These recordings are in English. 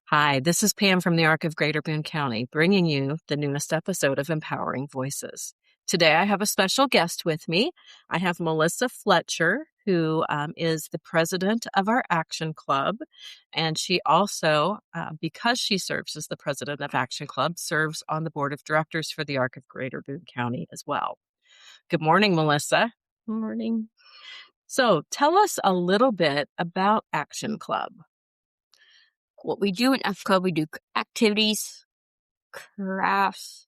Hi, this is Pam from the Arc of Greater Boone County, bringing you the newest episode of Empowering Voices. Today, I have a special guest with me. I have Melissa Fletcher, who is the president of our Axtion Club. And she also, because she serves as the president of Axtion Club, serves on the board of directors for the Arc of Greater Boone County as well. Good morning, Melissa. Good morning. So tell us a little bit about Axtion Club. What we do in F Club, we do activities, crafts,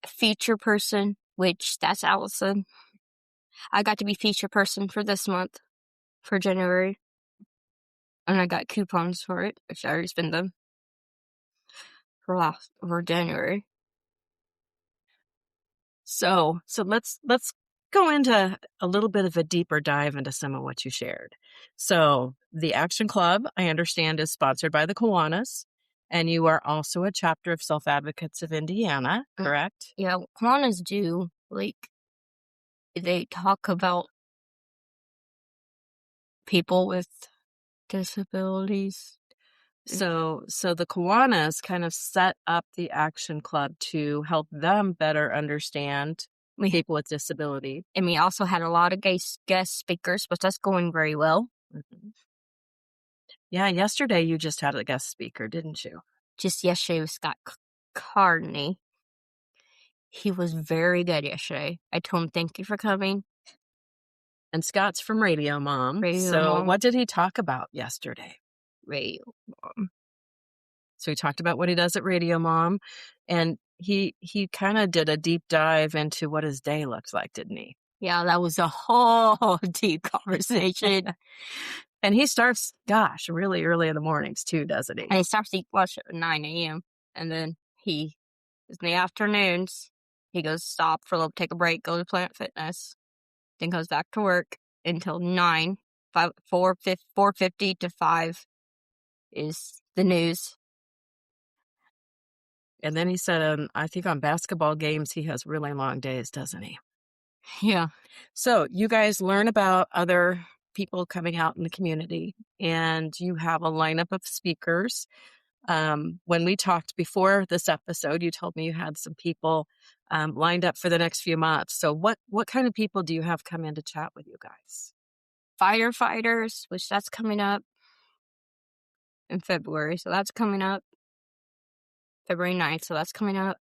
feature person, which that's Allison. I got to be feature person for this month, for January. And I got coupons for it, which I already spent them for January. So let's go into a little bit of a deeper dive into some of what you shared. So the Axtion Club, I understand, is sponsored by the Kiwanis, and you are also a chapter of Self Advocates of Indiana, correct? Yeah, Kiwanis do, they talk about people with disabilities. So the Kiwanis kind of set up the Axtion Club to help them better understand people with disability. And we also had a lot of guest speakers, but that's going very well. Mm-hmm. Yeah, yesterday you just had a guest speaker, didn't you? Just yesterday with Scott Carney. He was very good yesterday. I told him, thank you for coming. And Scott's from Radio Mom. So what did he talk about yesterday? Radio Mom. So he talked about what he does at Radio Mom, and he kind of did a deep dive into what his day looks like, didn't he? Yeah, that was a whole deep conversation. And he starts, really early in the mornings too, doesn't he? And he starts to eat lunch at 9 a.m. And then in the afternoons, he goes stop for a little, take a break, go to Planet Fitness, then goes back to work until 9, 4:50 to 5 is the news. And then he said, I think on basketball games, he has really long days, doesn't he? Yeah. So you guys learn about other people coming out in the community, and you have a lineup of speakers. When we talked before this episode, you told me you had some people lined up for the next few months. So what kind of people do you have come in to chat with you guys? Firefighters, which that's coming up in February. So that's coming up February 9th. So that's coming up.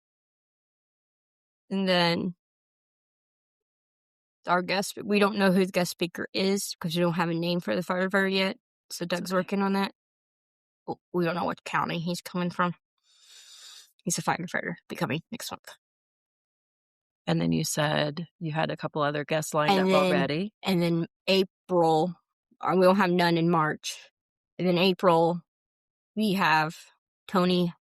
And then our guest, we don't know who the guest speaker is because we don't have a name for the firefighter yet. So Doug's working on that. We don't know what county he's coming from. He's a firefighter, coming next month. And then you said you had a couple other guests lined up already. And then April, we don't have none in March. And then April, we have Tony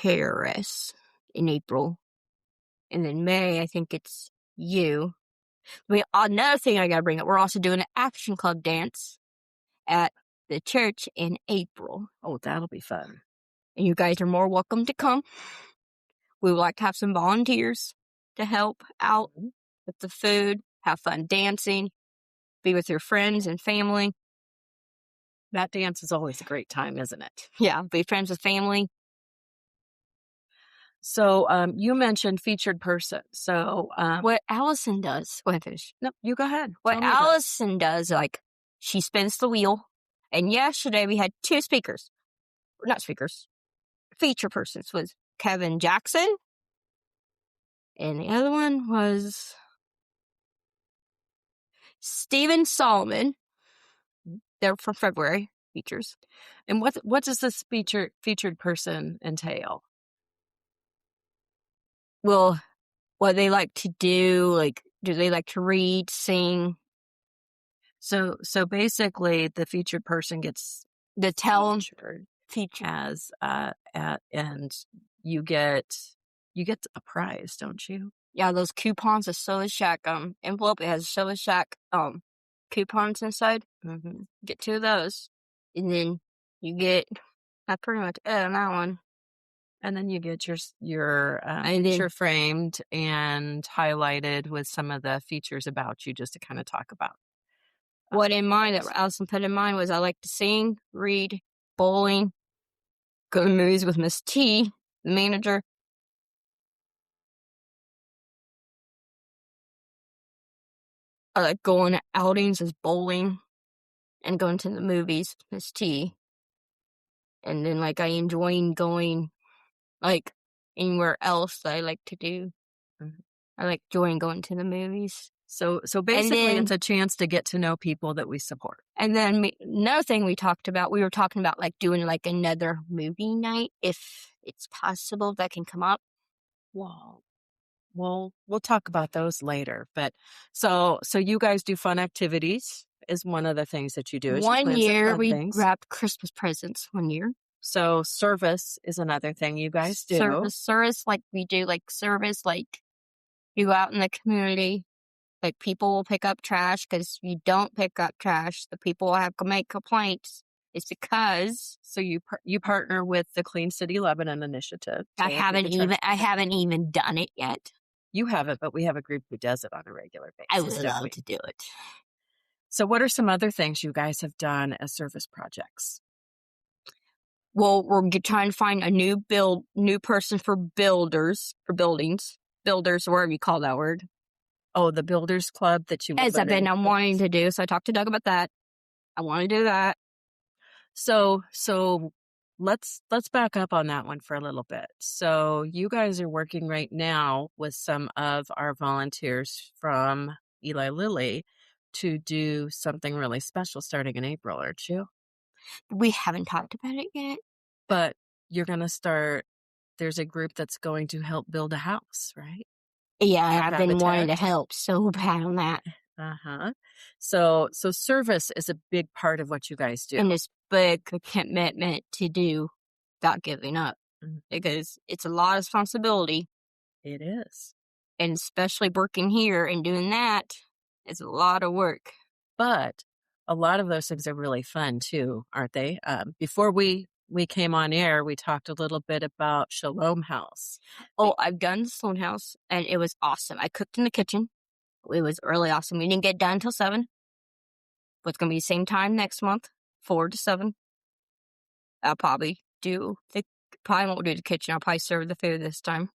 Harris in April. And then May, I think it's you. Another thing I got to bring up, we're also doing an Axtion Club dance at the church in April. Oh, that'll be fun. And you guys are more welcome to come. We would like to have some volunteers to help out with the food, have fun dancing, be with your friends and family. That dance is always a great time, isn't it? Yeah, be friends with family. So you mentioned featured person. So what Allison does. Go ahead, finish. No, you go ahead. What Allison does, she spins the wheel. And yesterday we had two speakers. Not speakers. Feature persons was Kevin Jackson. And the other one was Stephen Solomon. They're from February features. And what does this featured person entail? Well, what they like to do, do they like to read, sing? So basically, the featured person gets the tell feature as and you get a prize, don't you? Yeah, those coupons, the Soda Shack envelope. It has Soda Shack coupons inside. Mm-hmm. Get two of those, and then you get that's pretty much it on that one. And then you get your picture framed and highlighted with some of the features about you, just to kind of talk about. What in mind that Allison put in mind was I like to sing, read, bowling, go to movies with Miss T, the manager. I like going to outings as bowling and going to the movies with Miss T. And then, like, I enjoy going, like, anywhere else that I like to do. I like enjoying going to the movies. So basically, it's a chance to get to know people that we support. And then another thing we were talking about, like, doing, like, another movie night, if it's possible that can come up. Wow. Well, we'll talk about those later. But so you guys do fun activities is one of the things that you do. Is One year, we things. wrapped Christmas presents one year. So service is another thing you guys do. Service, like, we do, like, service, like, you go out in the community. Like, people will pick up trash, because if you don't pick up trash, the people will have to make complaints. It's because... So you partner with the Clean City Lebanon initiative. I haven't even done it yet. You haven't, but we have a group who does it on a regular basis. I would love to do it. So what are some other things you guys have done as service projects? Well, we're trying to find a new person for buildings, whatever you call that word. Oh, the Builders Club that you... As I've been wanting to do, so I talked to Doug about that. I want to do that. So let's back up on that one for a little bit. So you guys are working right now with some of our volunteers from Eli Lilly to do something really special starting in April, aren't you? We haven't talked about it yet. But you're going to start... There's a group that's going to help build a house, right? Yeah, I've been wanting to help so bad on that. So service is a big part of what you guys do. And it's big commitment to do without giving up. Because it's a lot of responsibility. It is. And especially working here and doing that is a lot of work. But a lot of those things are really fun too, aren't they? Before we came on air, we talked a little bit about Shalom House. Oh, I've done the Shalom House, and it was awesome. I cooked in the kitchen. It was really awesome. We didn't get done until 7. But it's going to be the same time next month, 4 to 7. I'll probably won't do the kitchen. I'll probably serve the food this time.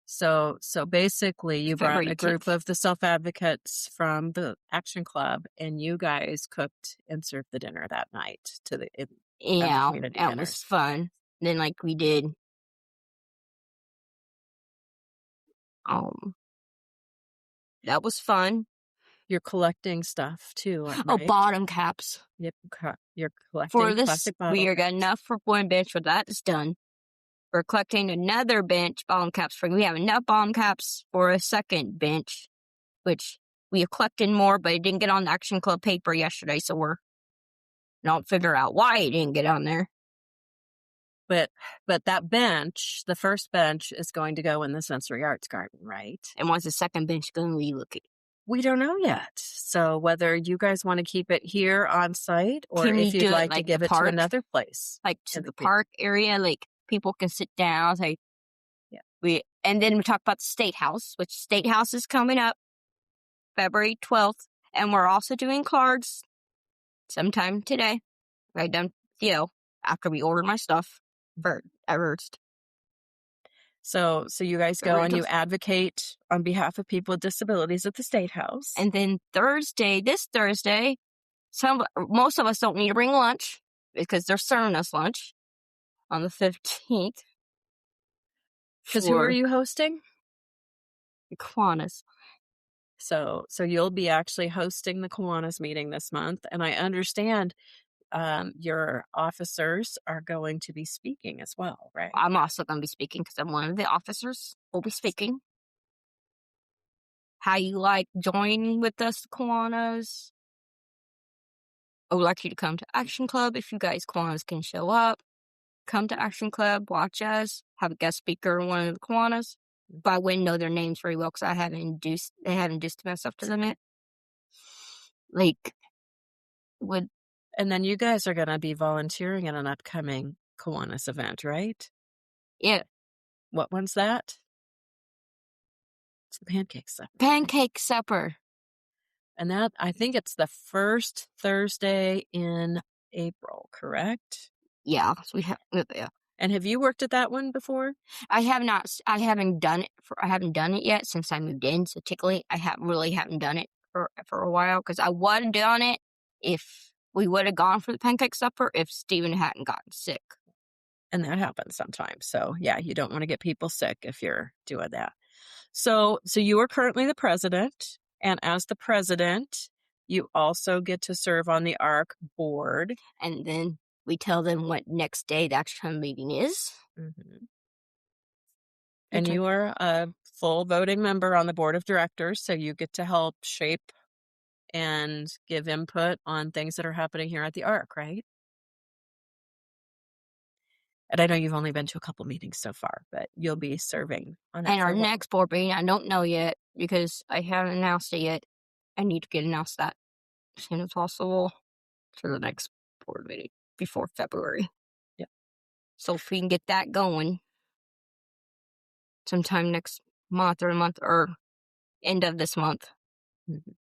So basically, you brought a group of the self-advocates from the Axtion Club, and you guys cooked and served the dinner that night to the community dinner. It was fun. Then, like, we did that was fun. You're collecting stuff too, right? Oh, bottom caps. Yep, you're collecting plastic bottle we caps. got enough for one bench, but that is done. We're collecting another bench bottom caps for. We have enough bottom caps for a second bench, which we have collected more, but it didn't get on the Axtion Club paper yesterday, so we're not figure out why it didn't get on there. But that bench, the first bench, is going to go in the sensory arts garden, right? And what's the second bench going to be looking? We don't know yet. So whether you guys want to keep it here on site, or if you'd like to give it to another place, like to the park area, like people can sit down. Like, yeah. And then we talk about the State House, which State House is coming up February 12th, and we're also doing cards sometime today. Right down, after we order my stuff first. So you guys go and you advocate on behalf of people with disabilities at the State House. And then this Thursday, most of us don't need to bring lunch because they're serving us lunch on the 15th. Because who are you hosting? The Kiwanis. So you'll be actually hosting the Kiwanis meeting this month, and I understand your officers are going to be speaking as well, right? I'm also going to be speaking because I'm one of the officers. Will be speaking. How you like joining with us, Kiwanis? I would like you to come to Axtion Club if you guys Kiwanis can show up. Come to Axtion Club, watch us, have a guest speaker, one of the Kiwanis. But I wouldn't know their names very well because they haven't introduced myself to them yet. And then you guys are going to be volunteering in an upcoming Kiwanis event, right? Yeah. What one's that? It's the pancake supper. Pancake supper. And that, I think it's the first Thursday in April, correct? Yeah, so we have. Yeah. And have you worked at that one before? I have not. I haven't done it. I haven't done it yet since I moved in. So typically, I haven't done it for a while because I would have done it if we would have gone for the pancake supper if Steven hadn't gotten sick. And that happens sometimes. So yeah, you don't want to get people sick if you're doing that. So you are currently the president, and as the president, you also get to serve on the ARC board. And then we tell them what next day the Axtion meeting is. Mm-hmm. And you are a full voting member on the board of directors, so you get to help shape and give input on things that are happening here at the ARC, right? And I know you've only been to a couple meetings so far, but you'll be serving on that. And our next board meeting, I don't know yet because I haven't announced it yet. I need to get announced that as soon as possible for the next board meeting before February. Yeah. So if we can get that going sometime next month or end of this month. Mm-hmm.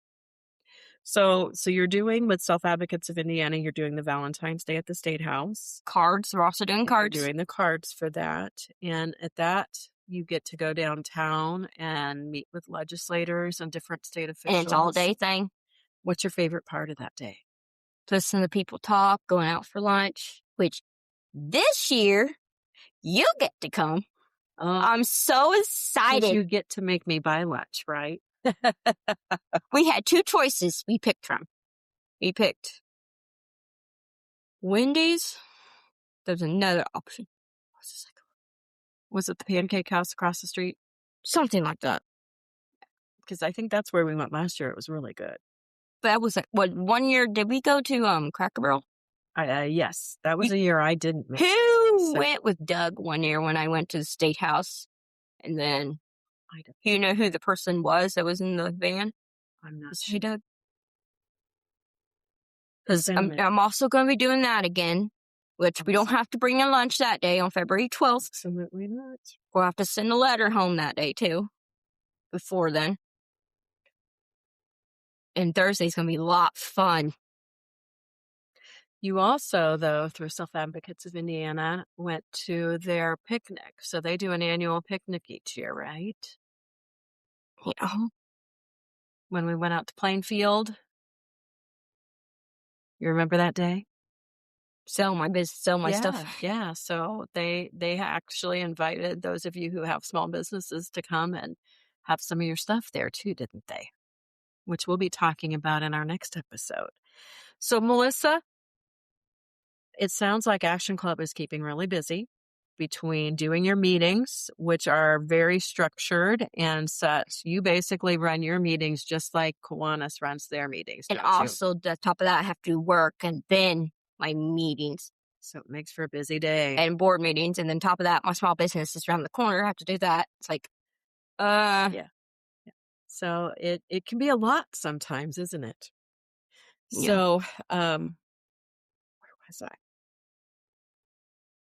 So you're doing with Self Advocates of Indiana, you're doing the Valentine's Day at the State House. Cards, we're also doing cards. You're doing the cards for that. And at that, you get to go downtown and meet with legislators and different state officials. And it's all day thing. What's your favorite part of that day? Listen to people talk, going out for lunch, which this year you get to come. I'm so excited. You get to make me buy lunch, right? We had two choices we picked from. We picked Wendy's. There's another option. What's the second one? Was it the Pancake House across the street? Something like that. Because I think that's where we went last year. It was really good. That was what 1 year. Did we go to Cracker Barrel? Yes, that was a year I didn't. Who went with Doug 1 year when I went to the State House? And then, you know who the person was that was in the van? I'm not sure. Hey, Doug. Because I'm also going to be doing that again, which we don't have to bring a lunch that day on February 12th. Absolutely not. We'll have to send a letter home that day, too, before then. And Thursday's going to be a lot of fun. You also, though, through Self Advocates of Indiana, went to their picnic. So they do an annual picnic each year, right? Yeah. When we went out to Plainfield. You remember that day? Sell my stuff. Yeah. So they actually invited those of you who have small businesses to come and have some of your stuff there too, didn't they? Which we'll be talking about in our next episode. So, Melissa, it sounds like Axtion Club is keeping really busy between doing your meetings, which are very structured and such. You basically run your meetings just like Kiwanis runs their meetings. And also, the top of that, I have to do work and then my meetings. So it makes for a busy day. And board meetings. And then top of that, my small business is around the corner. I have to do that. It's like, Yeah. So it can be a lot sometimes, isn't it? Yeah. So, where was I?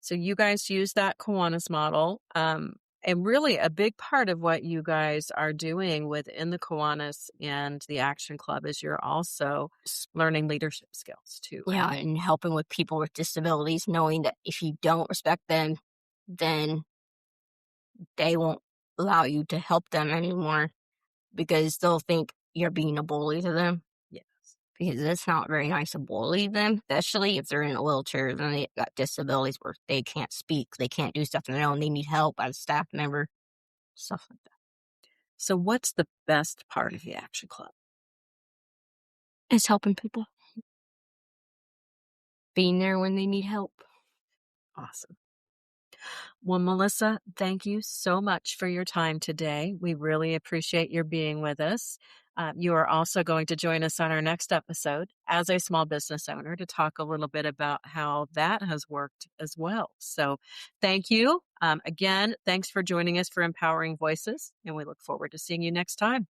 So you guys use that Kiwanis model. And really a big part of what you guys are doing within the Kiwanis and the Axtion Club is you're also learning leadership skills too. Right? Yeah, and helping with people with disabilities, knowing that if you don't respect them, then they won't allow you to help them anymore because they'll think you're being a bully to them. Yes. Because it's not very nice to bully them, especially if they're in a wheelchair and they got disabilities where they can't speak, they can't do stuff on their own, they need help as a staff member, stuff like that. So what's the best part of the Axtion Club? It's helping people. Being there when they need help. Awesome. Well, Melissa, thank you so much for your time today. We really appreciate your being with us. You are also going to join us on our next episode as a small business owner to talk a little bit about how that has worked as well. So thank you. Again, thanks for joining us for Empowering Voices, and we look forward to seeing you next time.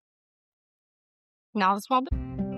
Now the small business.